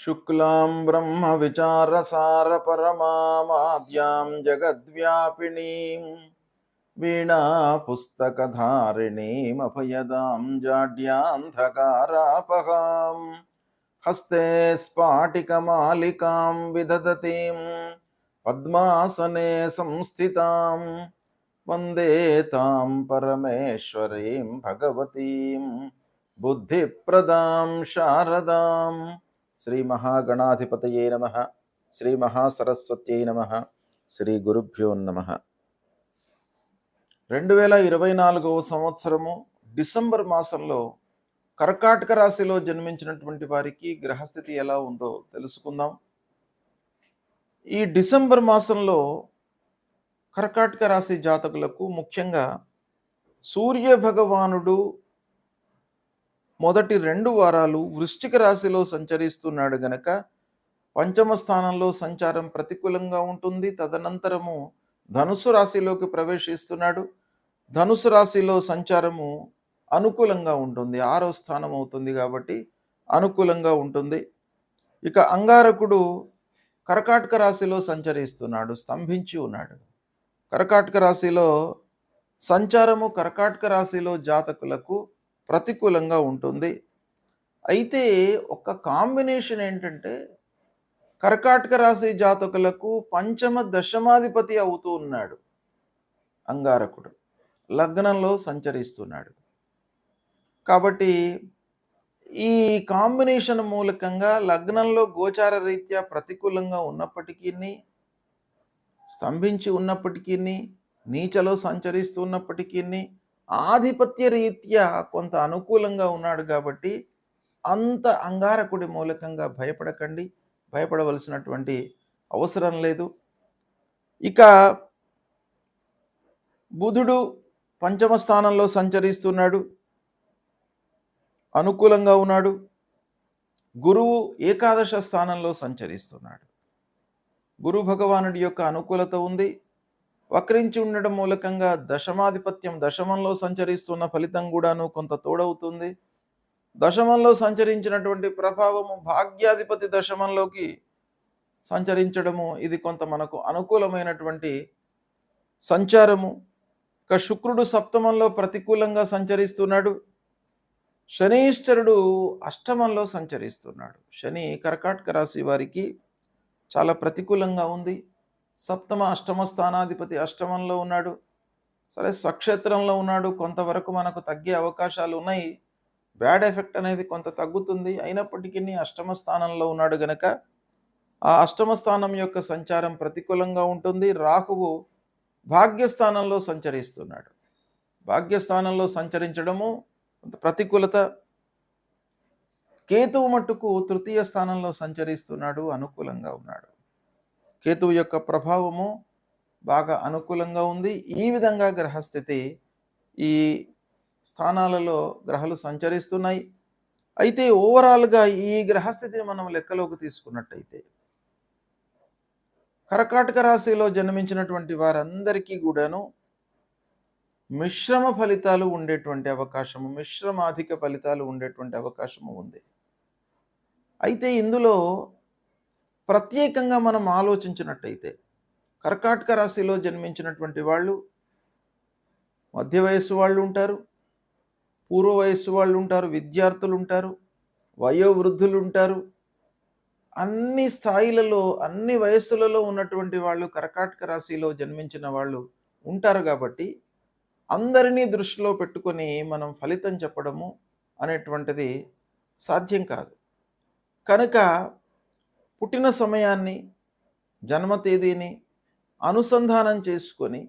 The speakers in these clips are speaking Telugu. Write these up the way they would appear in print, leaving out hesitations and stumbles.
शुक्लां ब्रह्मविचारसारपरमामाद्यां जगद्व्यापिनीं वीणापुस्तकधारिणीमभयदां जाड्यान्धकारापहां हस्ते स्फाटिकमालिकां विदधतीं पद्मासने संस्थितां वन्दे तां परमेश्वरीं भगवतीं बुद्धिप्रदां शारदां। శ్రీ మహాగణాధిపతయే నమః. శ్రీ మహాసరస్వత్యై నమః. శ్రీ గురుభ్యో నమః. 2024 సంవత్సరము డిసెంబర్ మాసంలో కర్కాటక రాశిలో జన్మించినటువంటి వారికి గ్రహస్థితి ఎలా ఉందో తెలుసుకుందాం. ఈ డిసెంబర్ మాసంలో కర్కాటక రాశి జాతకులకు ముఖ్యంగా సూర్య భగవానుడు మొదటి 2 వారాలు వృశ్చిక రాశిలో సంచరిస్తున్నాడు గనక పంచమ స్థానంలో సంచారం ప్రతికూలంగా ఉంటుంది. తదనంతరము ధనుసు రాశిలోకి ప్రవేశిస్తున్నాడు. ధనుసు రాశిలో సంచారము అనుకూలంగా ఉంటుంది, 6వ స్థానం అవుతుంది కాబట్టి అనుకూలంగా ఉంటుంది. ఇక అంగారకుడు కర్కాటక రాశిలో సంచరిస్తున్నాడు, స్తంభించి ఉన్నాడు. కర్కాటక రాశిలో సంచారము కర్కాటక రాశిలో జాతకులకు ప్రతికూలంగా ఉంటుంది. అయితే ఒక కాంబినేషన్ ఏంటంటే కర్కాటక రాశి జాతకులకు పంచమ దశమాధిపతి అవుతూ ఉన్నాడు అంగారకుడు, లగ్నంలో సంచరిస్తున్నాడు. కాబట్టి ఈ కాంబినేషన్ మూలకంగా లగ్నంలో గోచార రీత్యా ప్రతికూలంగా ఉన్నప్పటికీ, స్తంభించి ఉన్నప్పటికీ, నీచలో సంచరిస్తున్నప్పటికీ ఆధిపత్య రీత్యా కొంత అనుకూలంగా ఉన్నాడు. కాబట్టి అంత అంగారకుడి మూలకంగా భయపడకండి, భయపడవలసినటువంటి అవసరం లేదు. ఇక బుధుడు పంచమ స్థానంలో సంచరిస్తున్నాడు, అనుకూలంగా ఉన్నాడు. గురువు ఏకాదశ స్థానంలో సంచరిస్తున్నాడు. గురు భగవానుడి యొక్క అనుకూలత ఉంది. వక్రించి ఉండడం మూలకంగా దశమాధిపత్యం దశమంలో సంచరిస్తున్న ఫలితం కూడాను కొంత తోడవుతుంది. దశమంలో సంచరించినటువంటి ప్రభావము భాగ్యాధిపతి దశమంలోకి సంచరించడము, ఇది కొంత మనకు అనుకూలమైనటువంటి సంచారము. ఇక శుక్రుడు సప్తమంలో ప్రతికూలంగా సంచరిస్తున్నాడు. శనీశ్వరుడు అష్టమంలో సంచరిస్తున్నాడు. శని కర్కాటక రాశి వారికి చాలా ప్రతికూలంగా ఉంది. సప్తమ అష్టమ స్థానాధిపతి అష్టమంలో ఉన్నాడు. సరే, స్వక్షేత్రంలో ఉన్నాడు, కొంతవరకు మనకు తగ్గే అవకాశాలు ఉన్నాయి. బ్యాడ్ ఎఫెక్ట్ అనేది కొంత తగ్గుతుంది. అయినప్పటికీ అష్టమ స్థానంలో ఉన్నాడు గనక ఆ అష్టమ స్థానం యొక్క సంచారం ప్రతికూలంగా ఉంటుంది. రాహువు భాగ్యస్థానంలో సంచరిస్తున్నాడు. భాగ్యస్థానంలో సంచరించడము కొంత ప్రతికూలత. కేతువు మట్టుకు తృతీయ స్థానంలో సంచరిస్తున్నాడు, అనుకూలంగా ఉన్నాడు. కేతువు యొక్క ప్రభావము బాగా అనుకూలంగా ఉంది. ఈ విధంగా గ్రహస్థితి ఈ స్థానాలలో గ్రహాలు సంచరిస్తున్నాయి. అయితే ఓవరాల్గా ఈ గ్రహస్థితిని మనం లెక్కలోకి తీసుకున్నట్టయితే కర్కాటక రాశిలో జన్మించినటువంటి వారందరికీ కూడాను మిశ్రమ ఫలితాలు ఉండేటువంటి అవకాశము, మిశ్రమాధిక ఫలితాలు ఉండేటువంటి అవకాశము ఉంది. అయితే ఇందులో ప్రత్యేకంగా మనం ఆలోచించినట్టయితే కర్కాటక రాశిలో జన్మించినటువంటి వాళ్ళు మధ్య వయస్సు వాళ్ళు ఉంటారు, పూర్వ వయస్సు వాళ్ళు ఉంటారు, విద్యార్థులు ఉంటారు, వయోవృద్ధులు ఉంటారు. అన్ని స్థాయిలలో అన్ని వయస్సులలో ఉన్నటువంటి వాళ్ళు కర్కాటక రాశిలో జన్మించిన వాళ్ళు ఉంటారు. కాబట్టి అందరినీ దృష్టిలో పెట్టుకొని మనం ఫలితం చెప్పడము అనేటువంటిది సాధ్యం కాదు. కనుక పుట్టిన సమయాన్ని, జన్మ తేదీని అనుసంధానం చేసుకొని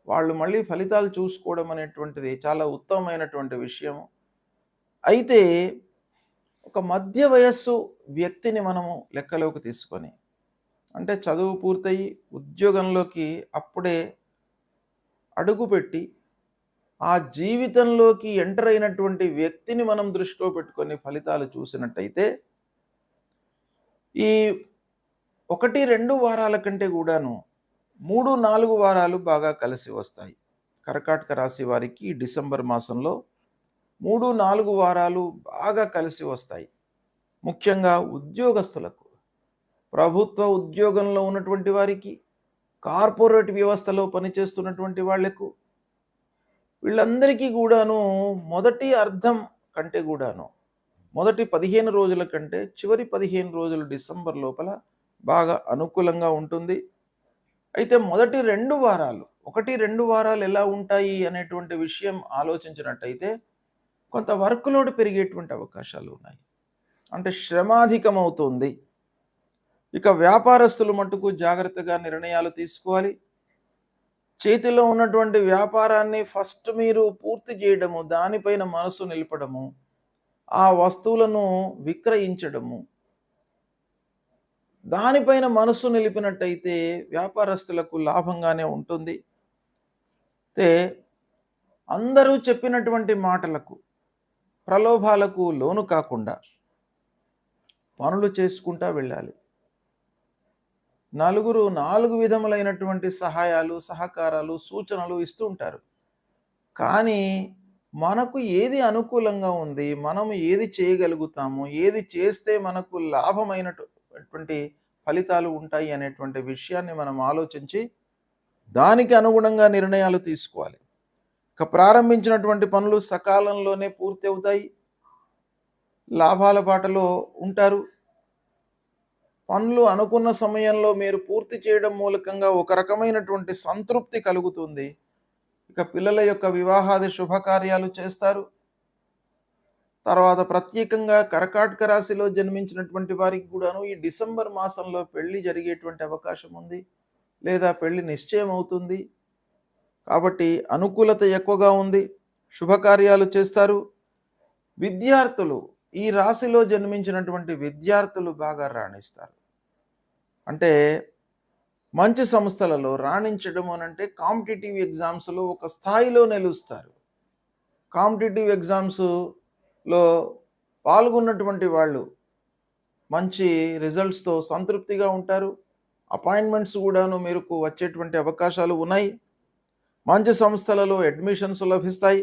వాళ్ళు మళ్ళీ ఫలితాలు చూసుకోవడం అనేటువంటిది చాలా ఉత్తమమైనటువంటి విషయం. అయితే ఒక మధ్య వయస్సు వ్యక్తిని మనము లెక్కలోకి తీసుకొని, అంటే చదువు పూర్తయి ఉద్యోగంలోకి అప్పుడే అడుగుపెట్టి ఆ జీవితంలోకి ఎంటర్ అయినటువంటి వ్యక్తిని మనం దృష్టిలో పెట్టుకొని ఫలితాలు చూసినట్టయితే ఈ 1-2 వారాల కంటే కూడాను 3-4 వారాలు బాగా కలిసి వస్తాయి. కర్కాటక రాశి వారికి డిసెంబర్ మాసంలో 3-4 వారాలు బాగా కలిసి వస్తాయి. ముఖ్యంగా ఉద్యోగస్తులకు, ప్రభుత్వ ఉద్యోగంలో ఉన్నటువంటి వారికి, కార్పొరేట్ వ్యవస్థలో పనిచేస్తున్నటువంటి వాళ్లకు, వీళ్ళందరికీ కూడాను మొదటి అర్థం కంటే కూడాను మొదటి 15 రోజుల కంటే చివరి 15 రోజులు డిసెంబర్ లోపల బాగా అనుకూలంగా ఉంటుంది. అయితే మొదటి 2 వారాలు 1-2 వారాలు ఎలా ఉంటాయి అనేటువంటి విషయం ఆలోచించినట్టయితే కొంత వర్క్ లోడ్ పెరిగేటువంటి అవకాశాలు ఉన్నాయి. అంటే శ్రమాధికమవుతుంది. ఇక వ్యాపారస్తులు మట్టుకు జాగ్రత్తగా నిర్ణయాలు తీసుకోవాలి. చేతిలో ఉన్నటువంటి వ్యాపారాన్ని ఫస్ట్ మీరు పూర్తి చేయడము, దానిపైన మనసు నిలపడము, ఆ వస్తువులను విక్రయించడము, దానిపైన మనసు నిలిపినట్టయితే వ్యాపారస్తులకు లాభంగానే ఉంటుంది. అయితే అందరూ చెప్పినటువంటి మాటలకు, ప్రలోభాలకు లోను కాకుండా పనులు చేసుకుంటా వెళ్ళాలి. నలుగురు 4 విధములైనటువంటి సహాయాలు, సహకారాలు, సూచనలు ఇస్తూ ఉంటారు. కానీ మనకు ఏది అనుకూలంగా ఉంది, మనము ఏది చేయగలుగుతాము, ఏది చేస్తే మనకు లాభమైనటువంటి ఫలితాలు ఉంటాయి అనేటువంటి విషయాన్ని మనం ఆలోచించి దానికి అనుగుణంగా నిర్ణయాలు తీసుకోవాలి. ఇక ప్రారంభించినటువంటి పనులు సకాలంలోనే పూర్తి అవుతాయి. లాభాల బాటలో ఉంటారు. పనులు అనుకున్న సమయంలో మీరు పూర్తి చేయడం మూలకంగా ఒక రకమైనటువంటి సంతృప్తి కలుగుతుంది. ఇక పిల్లల యొక్క వివాహాది శుభకార్యాలు చేస్తారు. తర్వాత ప్రత్యేకంగా కర్కాటక రాశిలో జన్మించినటువంటి వారికి కూడాను ఈ డిసెంబర్ మాసంలో పెళ్లి జరిగేటువంటి అవకాశం ఉంది, లేదా పెళ్లి నిశ్చయం అవుతుంది. కాబట్టి అనుకూలత ఎక్కువగా ఉంది, శుభకార్యాలు చేస్తారు. విద్యార్థులు, ఈ రాశిలో జన్మించినటువంటి విద్యార్థులు బాగా రాణిస్తారు. అంటే మంచి సంస్థలలో రాణించడం అనంటే కాంపిటేటివ్ ఎగ్జామ్స్లో ఒక స్థాయిలో నిలుస్తారు. కాంపిటేటివ్ ఎగ్జామ్స్లో పాల్గొన్నటువంటి వాళ్ళు మంచి రిజల్ట్స్తో సంతృప్తిగా ఉంటారు. అపాయింట్మెంట్స్ కూడాను మీకు వచ్చేటువంటి అవకాశాలు ఉన్నాయి. మంచి సంస్థలలో అడ్మిషన్స్ లభిస్తాయి.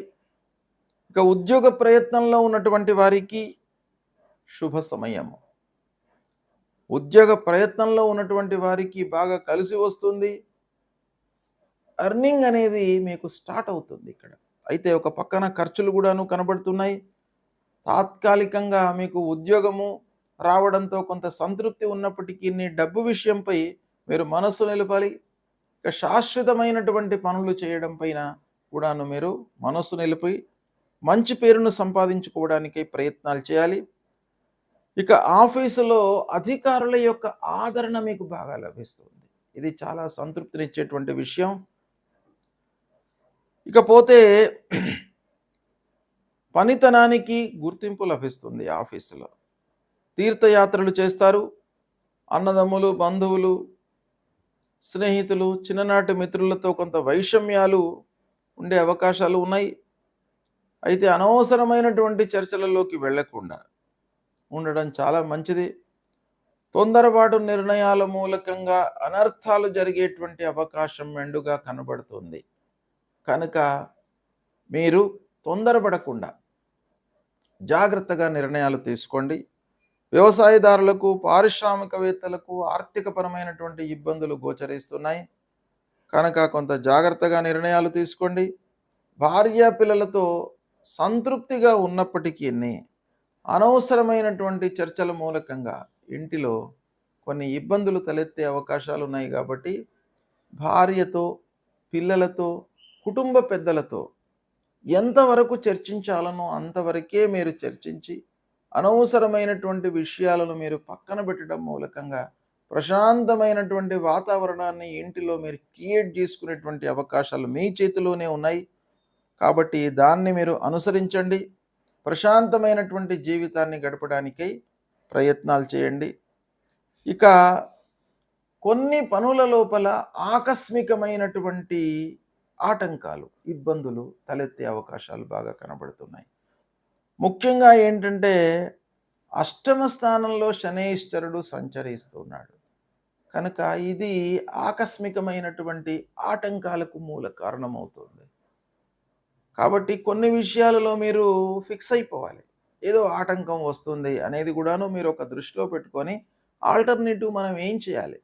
ఇక ఉద్యోగ ప్రయత్నంలో ఉన్నటువంటి వారికి శుభ సమయము. ఉద్యోగ ప్రయత్నంలో ఉన్నటువంటి వారికి బాగా కలిసి వస్తుంది. ఎర్నింగ్ అనేది మీకు స్టార్ట్ అవుతుంది ఇక్కడ. అయితే ఒక పక్కన ఖర్చులు కూడాను కనబడుతున్నాయి. తాత్కాలికంగా మీకు ఉద్యోగము రావడంతో కొంత సంతృప్తి ఉన్నప్పటికీ డబ్బు విషయంపై మీరు మనస్సు నిలపాలి. ఇక శాశ్వతమైనటువంటి పనులు చేయడం పైన కూడాను మీరు మనస్సు నిలిపి మంచి పేరును సంపాదించుకోవడానికి ప్రయత్నాలు చేయాలి. ఇక ఆఫీసులో అధికారుల యొక్క ఆదరణ మీకు బాగా లభిస్తుంది. ఇది చాలా సంతృప్తినిచ్చేటువంటి విషయం. ఇకపోతే పనితనానికి గుర్తింపు లభిస్తుంది. ఆఫీసులో తీర్థయాత్రలు చేస్తారు. అన్నదమ్ములు, బంధువులు, స్నేహితులు, చిన్ననాటి మిత్రులతో కొంత వైషమ్యాలు ఉండే అవకాశాలు ఉన్నాయి. అయితే అనవసరమైనటువంటి చర్చలలోకి వెళ్లకుండా ఉండడం చాలా మంచిది. తొందరపాటు నిర్ణయాల మూలకంగా అనర్థాలు జరిగేటువంటి అవకాశం మెండుగా కనబడుతుంది. కనుక మీరు తొందరపడకుండా జాగ్రత్తగా నిర్ణయాలు తీసుకోండి. వ్యవసాయదారులకు, పారిశ్రామికవేత్తలకు ఆర్థికపరమైనటువంటి ఇబ్బందులు గోచరిస్తున్నాయి. కనుక కొంత జాగ్రత్తగా నిర్ణయాలు తీసుకోండి. భార్య పిల్లలతో సంతృప్తిగా ఉన్నప్పటికీ అనవసరమైనటువంటి చర్చల మూలకంగా ఇంటిలో కొన్ని ఇబ్బందులు తలెత్తే అవకాశాలు ఉన్నాయి. కాబట్టి భార్యతో, పిల్లలతో, కుటుంబ పెద్దలతో ఎంతవరకు చర్చించాలనో అంతవరకే మీరు చర్చించి అనవసరమైనటువంటి విషయాలను మీరు పక్కన పెట్టడం మూలకంగా ప్రశాంతమైనటువంటి వాతావరణాన్ని ఇంటిలో మీరు క్రియేట్ చేసుకునేటువంటి అవకాశాలు మీ చేతిలోనే ఉన్నాయి. కాబట్టి దాన్ని మీరు అనుసరించండి. ప్రశాంతమైనటువంటి జీవితాన్ని గడపడానికై ప్రయత్నాలు చేయండి. ఇక కొన్ని పనుల లోపల ఆకస్మికమైనటువంటి ఆటంకాలు, ఇబ్బందులు తలెత్తే అవకాశాలు బాగా కనబడుతున్నాయి. ముఖ్యంగా ఏంటంటే అష్టమ స్థానంలో శనైశ్వరుడు సంచరిస్తున్నాడు. కనుక ఇది ఆకస్మికమైనటువంటి ఆటంకాలకు మూల కారణమవుతుంది. కాబట్టి కొన్ని విషయాలలో మీరు ఫిక్స్ అయిపోవాలి. ఏదో ఆటంకం వస్తుంది అనేది కూడాను మీరు ఒక దృష్టిలో పెట్టుకొని ఆల్టర్నేటివ్ మనం ఏం చేయాలి?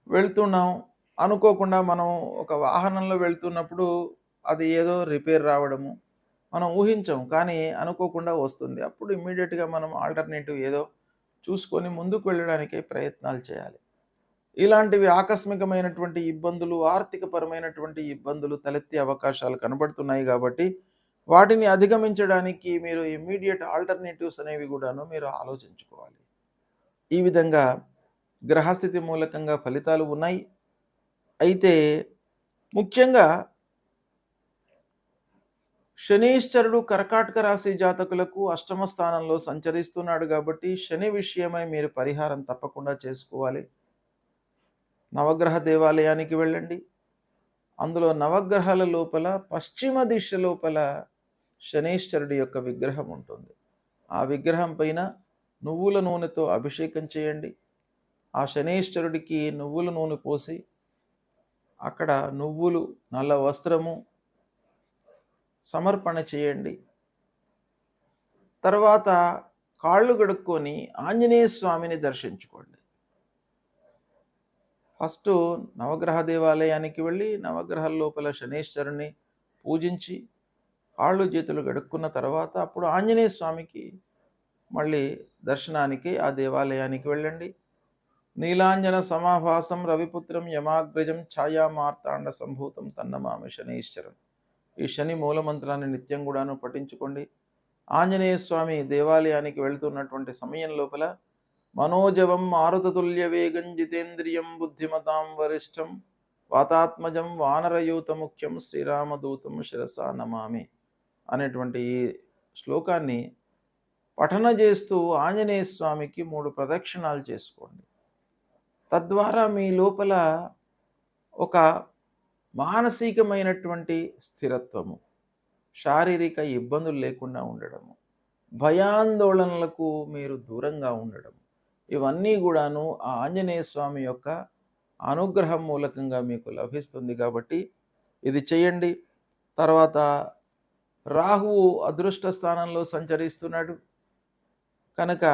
వెళ్తున్నాం. అనుకోకుండా మనం ఒక వాహనంలో వెళ్తున్నప్పుడు అది ఏదో రిపేర్ రావడము, మనం ఊహించం. కానీ అనుకోకుండా వస్తుంది. అప్పుడు ఇమ్మీడియేట్‌గా మనం ఆల్టర్‌నేటివ్ ఏదో చూసుకొని ముందుకు వెళ్ళడానికే ప్రయత్నాలు చేయాలి. ఇలాంటివి ఆకస్మికమైనటువంటి ఇబ్బందులు, ఆర్థికపరమైనటువంటి ఇబ్బందులు తలెత్తే అవకాశాలు కనబడుతున్నాయి గాబట్టి, వాటిని అధిగమించడానికి మీరు ఇమ్మీడియేట్ ఆల్టర్‌నేటివ్స్ అనేవి గూడాను మీరు ఆలోచించుకోవాలి. ఈ విధంగా గ్రహస్థితి మూలకంగా ఫలితాలు ఉన్నాయి. అయితే ముఖ్యంగా శనీశ్వరుడు కర్కాటక రాశి జాతకులకు అష్టమ స్థానంలో సంచరిస్తున్నాడు కాబట్టి శని విషయమై మీరు పరిహారం తప్పకుండా చేసుకోవాలి. నవగ్రహ దేవాలయానికి వెళ్ళండి. అందులో నవగ్రహాల లోపల పశ్చిమ దిశ లోపల శనీశ్వరుడి యొక్క విగ్రహం ఉంటుంది. ఆ విగ్రహం పైన నువ్వుల నూనెతో అభిషేకం చేయండి. ఆ శనీశ్వరుడికి నువ్వుల నూనె పోసి అక్కడ నువ్వులు, నల్ల వస్త్రము సమర్పణ చేయండి. తర్వాత కాళ్ళు కడుక్కొని ఆంజనేయ స్వామిని దర్శించుకోండి. ఫస్టు నవగ్రహ దేవాలయానికి వెళ్ళి నవగ్రహాల లోపల శనీశ్వరుని పూజించి కాళ్ళు చేతులు కడుక్కున్న తర్వాత అప్పుడు ఆంజనేయ స్వామికి మళ్ళీ దర్శనానికి ఆ దేవాలయానికి వెళ్ళండి. నీలాంజన సమాభాసం రవిపుత్రం యమాగ్రజం ఛాయామార్తాండ సంభూతం తన్నమామి శనీశ్వరం. ఈ శని మూలమంత్రాన్ని నిత్యం కూడాను పఠించుకోండి. ఆంజనేయ స్వామి దేవాలయానికి వెళుతున్నటువంటి సమయం లోపల మనోజవం మారుతతుల్య వేగం జితేంద్రియం బుద్ధిమతాం వరిష్టం వాతాత్మజం వానరయూత ముఖ్యం శ్రీరామదూతం శిరసా నమామి అనేటువంటి ఈ శ్లోకాన్ని పఠన చేస్తూ ఆంజనేయ స్వామికి 3 ప్రదక్షిణాలు చేసుకోండి. తద్వారా మీ లోపల ఒక మానసికమైనటువంటి స్థిరత్వము, శారీరక ఇబ్బందులు లేకుండా ఉండడము, భయాందోళనలకు మీరు దూరంగా ఉండడం, ఇవన్నీ కూడాను ఆ ఆంజనేయ స్వామి యొక్క అనుగ్రహం మూలకంగా మీకు లభిస్తుంది కాబట్టి ఇది చేయండి. తర్వాత రాహువు అదృష్ట స్థానంలో సంచరిస్తున్నాడు కనుక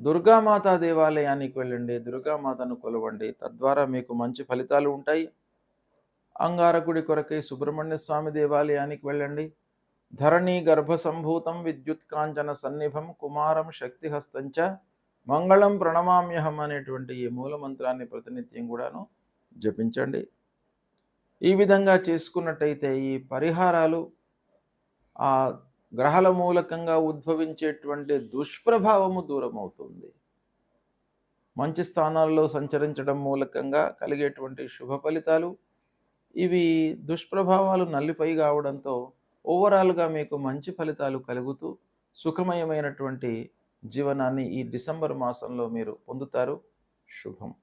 దుర్గామాత దేవాలయానికి వెళ్ళండి. దుర్గామాతను కొలవండి. తద్వారా మీకు మంచి ఫలితాలు ఉంటాయి. అంగారకుడి కొరకై సుబ్రహ్మణ్య స్వామి దేవాలయానికి వెళ్ళండి. ధరణి గర్భ సంభూతం విద్యుత్ కాంచన సన్నిభం కుమారం శక్తిహస్తంచ మంగళం ప్రణమామ్యహం అనేటువంటి ఈ మూలమంత్రాన్ని ప్రతినిత్యం కూడాను జపించండి. ఈ విధంగా చేసుకున్నట్టయితే ఈ పరిహారాలు ఆ గ్రహాల మూలకంగా ఉద్భవించేటువంటి దుష్ప్రభావము దూరం అవుతుంది. మంచి స్థానాల్లో సంచరించడం మూలకంగా కలిగేటువంటి శుభ ఫలితాలు ఇవి దుష్ప్రభావాలు నల్లిపై కావడంతో ఓవరాల్గా మీకు మంచి ఫలితాలు కలుగుతూ సుఖమయమైనటువంటి జీవనాన్ని ఈ డిసెంబర్ మాసంలో మీరు పొందుతారు. శుభం.